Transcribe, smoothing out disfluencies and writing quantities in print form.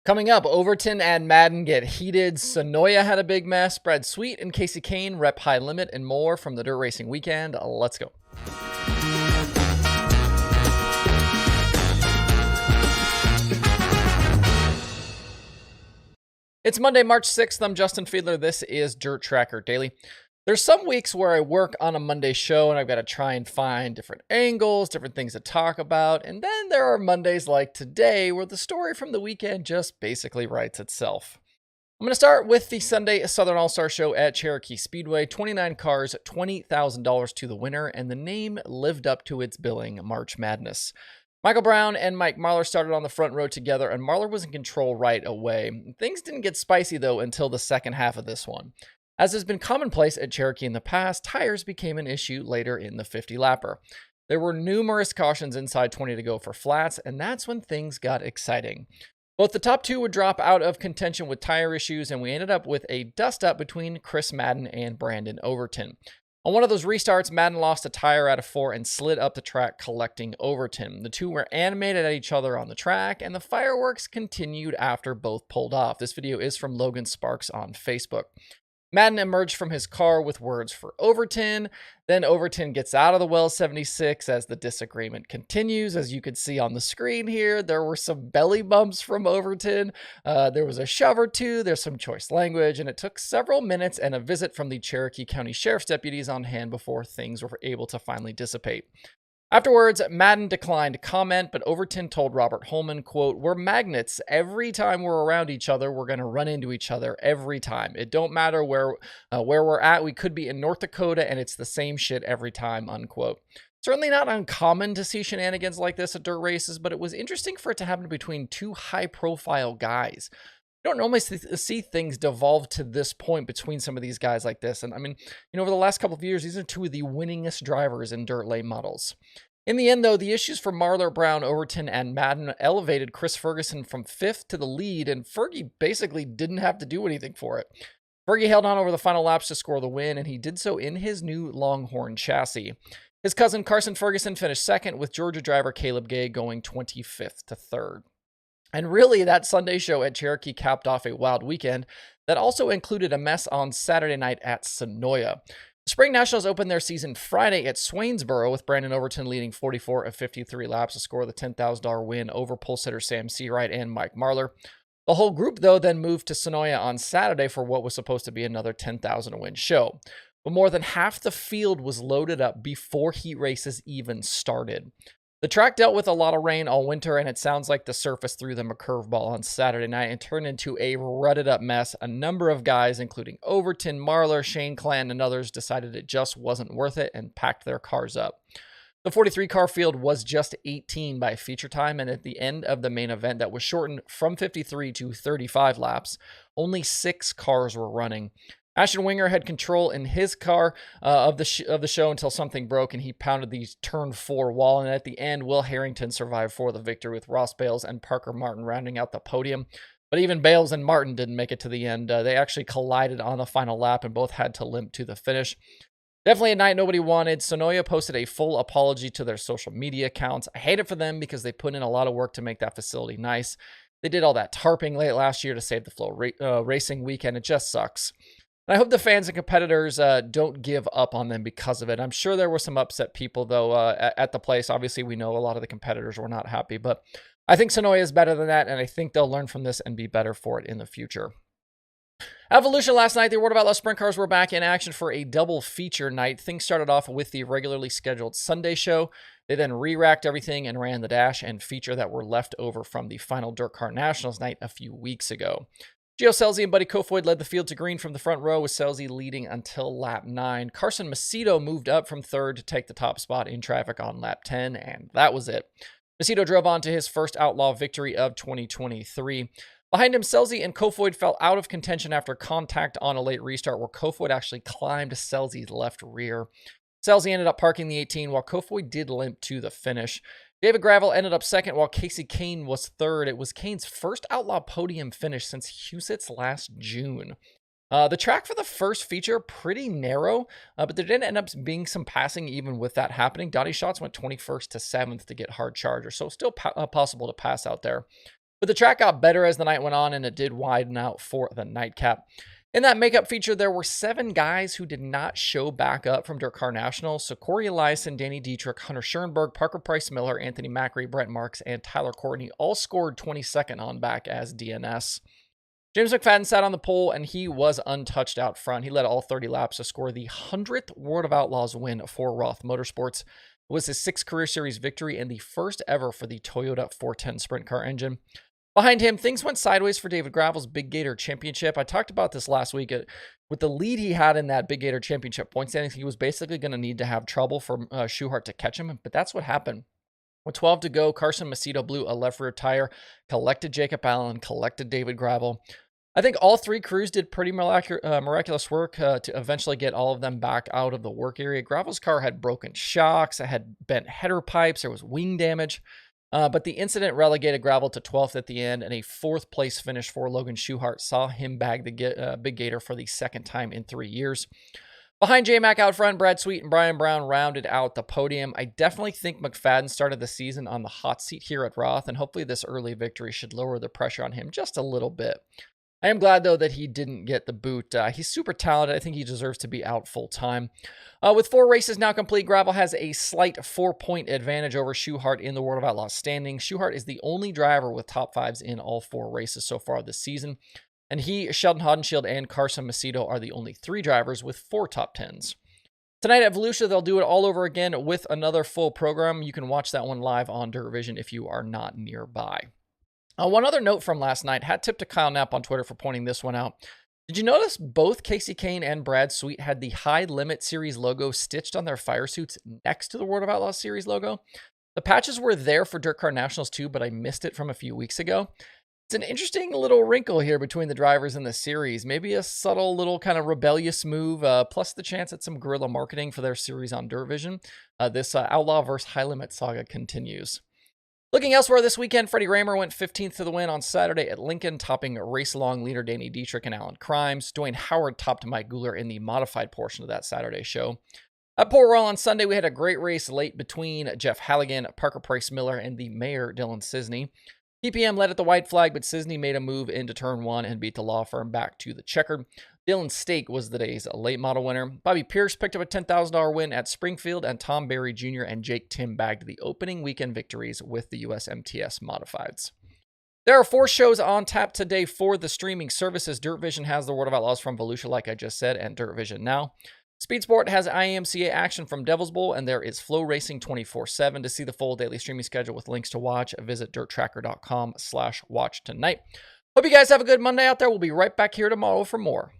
Coming up, Overton and Madden get heated. Senoia had a big mess. Spread Sweet and Kasey Kahne rep high limit and more from the dirt racing weekend. Let's go. It's Monday, March 6th. I'm Justin Fiedler. This is Dirt Tracker Daily. There's some weeks where I work on a Monday show and I've got to try and find different angles, different things to talk about. And then there are Mondays like today where the story from the weekend just basically writes itself. I'm going to start with the Sunday Southern All-Star Show at Cherokee Speedway. 29 cars, $20,000 to the winner, and the name lived up to its billing, March Madness. Michael Brown and Mike Marlar started on the front row together, and Marlar was in control right away. Things didn't get spicy, though, until the second half of this one. As has been commonplace at Cherokee in the past, tires became an issue later in the 50-lapper. There were numerous cautions inside 20 to go for flats, and that's when things got exciting. Both the top two would drop out of contention with tire issues, and we ended up with a dust-up between Chris Madden and Brandon Overton. On one of those restarts, Madden lost a tire out of 4 and slid up the track, collecting Overton. The two were animated at each other on the track, and the fireworks continued after both pulled off. This video is from Logan Sparks on Facebook. Madden emerged from his car with words for Overton. Then Overton gets out of the well 76 as the disagreement continues. As you can see on the screen here, there were some belly bumps from Overton. There was a shove or two. There's some choice language, and it took several minutes and a visit from the Cherokee County Sheriff's deputies on hand before things were able to finally dissipate. Afterwards, Madden declined comment, but Overton told Robert Holman, quote, "We're magnets. Every time we're around each other, we're going to run into each other every time. It don't matter where we're at. We could be in North Dakota, and it's the same shit every time," unquote. Certainly not uncommon to see shenanigans like this at dirt races, but it was interesting for it to happen between two high-profile guys. You don't normally see things devolve to this point between some of these guys like this. And I mean, over the last couple of years, these are two of the winningest drivers in dirt late models. In the end, though, the issues for Marlar, Brown, Overton, and Madden elevated Chris Ferguson from 5th to the lead, and Fergie basically didn't have to do anything for it. Fergie held on over the final laps to score the win, and he did so in his new Longhorn chassis. His cousin Carson Ferguson finished second, with Georgia driver Caleb Gay going 25th to 3rd. And really, that Sunday show at Cherokee capped off a wild weekend that also included a mess on Saturday night at Senoia. The Spring Nationals opened their season Friday at Swainsboro, with Brandon Overton leading 44 of 53 laps to score the $10,000 win over pole sitter Sam Seawright and Mike Marlar. The whole group, though, then moved to Senoia on Saturday for what was supposed to be another $10,000-win show. But more than half the field was loaded up before heat races even started. The track dealt with a lot of rain all winter, and it sounds like the surface threw them a curveball on Saturday night and turned into a rutted-up mess. A number of guys, including Overton, Marlar, Shane Clanton, and others, decided it just wasn't worth it and packed their cars up. The 43-car field was just 18 by feature time, and at the end of the main event that was shortened from 53 to 35 laps, only 6 cars were running. Ashton Winger had control in his car of the show until something broke and he pounded the turn 4 wall. And at the end, Will Harrington survived for the victory, with Ross Bales and Parker Martin rounding out the podium. But even Bales and Martin didn't make it to the end. They actually collided on the final lap and both had to limp to the finish. Definitely a night nobody wanted. Senoia posted a full apology to their social media accounts. I hate it for them because they put in a lot of work to make that facility nice. They did all that tarping late last year to save the Flow racing weekend. It just sucks. I hope the fans and competitors don't give up on them because of it. I'm sure there were some upset people, though, at the place. Obviously, we know a lot of the competitors were not happy, but I think Senoia is better than that, and I think they'll learn from this and be better for it in the future. At Volusia last night, the World of Outlaws sprint cars were back in action for a double feature night. Things started off with the regularly scheduled Sunday show. They then re-racked everything and ran the dash and feature that were left over from the final Dirt Car Nationals night a few weeks ago. Gio Scelzi and Buddy Kofoid led the field to green from the front row, with Scelzi leading until lap 9. Carson Macedo moved up from 3rd to take the top spot in traffic on lap 10, and that was it. Macedo drove on to his first Outlaw victory of 2023. Behind him, Scelzi and Kofoid fell out of contention after contact on a late restart, where Kofoid actually climbed Scelzi's left rear. Scelzi ended up parking the 18, while Kofoid did limp to the finish. David Gravel ended up second, while Kasey Kahne was third. It was Kahne's first Outlaw podium finish since Huset's last June. The track for the first feature, pretty narrow, but there did end up being some passing even with that happening. Dottie Schatz went 21st to 7th to get hard charger, so still possible to pass out there. But the track got better as the night went on, and it did widen out for the nightcap. In that makeup feature, there were 7 guys who did not show back up from Dirt Car Nationals. So Corey Eliason, Danny Dietrich, Hunter Schoenberg, Parker Price Miller, Anthony Macri, Brent Marks, and Tyler Courtney all scored 22nd on back as DNS. James McFadden sat on the pole, and he was untouched out front. He led all 30 laps to score the 100th World of Outlaws win for Roth Motorsports. It was his 6th Career Series victory and the first ever for the Toyota 410 Sprint Car engine. Behind him, things went sideways for David Gravel's Big Gator Championship. I talked about this last week. With the lead he had in that Big Gator Championship point standings, he was basically going to need to have trouble for Schuchart to catch him, but that's what happened. With 12 to go, Carson Macedo blew a left rear tire, collected Jacob Allen, collected David Gravel. I think all 3 crews did pretty miraculous work to eventually get all of them back out of the work area. Gravel's car had broken shocks, it had bent header pipes, there was wing damage. But the incident relegated Gravel to 12th at the end, and a 4th place finish for Logan Schuchart saw him bag the Big Gator for the 2nd time in 3 years. Behind J-Mac out front, Brad Sweet and Brian Brown rounded out the podium. I definitely think McFadden started the season on the hot seat here at Roth, and hopefully this early victory should lower the pressure on him just a little bit. I am glad, though, that he didn't get the boot. He's super talented. I think he deserves to be out full time. With 4 races now complete, Gravel has a slight 4-point advantage over Schuchart in the World of Outlaws standings. Schuchart is the only driver with top 5s in all 4 races so far this season. And he, Sheldon Haudenschild, and Carson Macedo are the only 3 drivers with 4 top 10s. Tonight at Volusia, they'll do it all over again with another full program. You can watch that one live on Dirt Vision if you are not nearby. One other note from last night, hat tip to Kyle Knapp on Twitter for pointing this one out. Did you notice both Kasey Kahne and Brad Sweet had the High Limit Series logo stitched on their fire suits next to the World of Outlaws Series logo? The patches were there for Dirt Car Nationals too, but I missed it from a few weeks ago. It's an interesting little wrinkle here between the drivers in the series. Maybe a subtle little kind of rebellious move, plus the chance at some guerrilla marketing for their series on Dirt Vision. This Outlaw vs. High Limit saga continues. Looking elsewhere this weekend, Freddie Raymer went 15th to the win on Saturday at Lincoln, topping race-along leader Danny Dietrich and Alan Crimes. Dwayne Howard topped Mike Guler in the modified portion of that Saturday show. At Port Royal on Sunday, we had a great race late between Jeff Halligan, Parker Price Miller, and the mayor, Dylan Cisney. PPM led at the white flag, but Cisney made a move into turn 1 and beat the law firm back to the checkered. Dylan Stake was the day's late model winner. Bobby Pierce picked up a $10,000 win at Springfield, and Tom Berry Jr. and Jake Tim bagged the opening weekend victories with the USMTS Modifieds. There are 4 shows on tap today for the streaming services. Dirt Vision has the World of Outlaws from Volusia, like I just said, and Dirt Vision Now. Speed Sport has IMCA action from Devil's Bowl, and there is Flow Racing 24/7. To see the full daily streaming schedule with links to watch, visit dirttracker.com/watch tonight. Hope you guys have a good Monday out there. We'll be right back here tomorrow for more.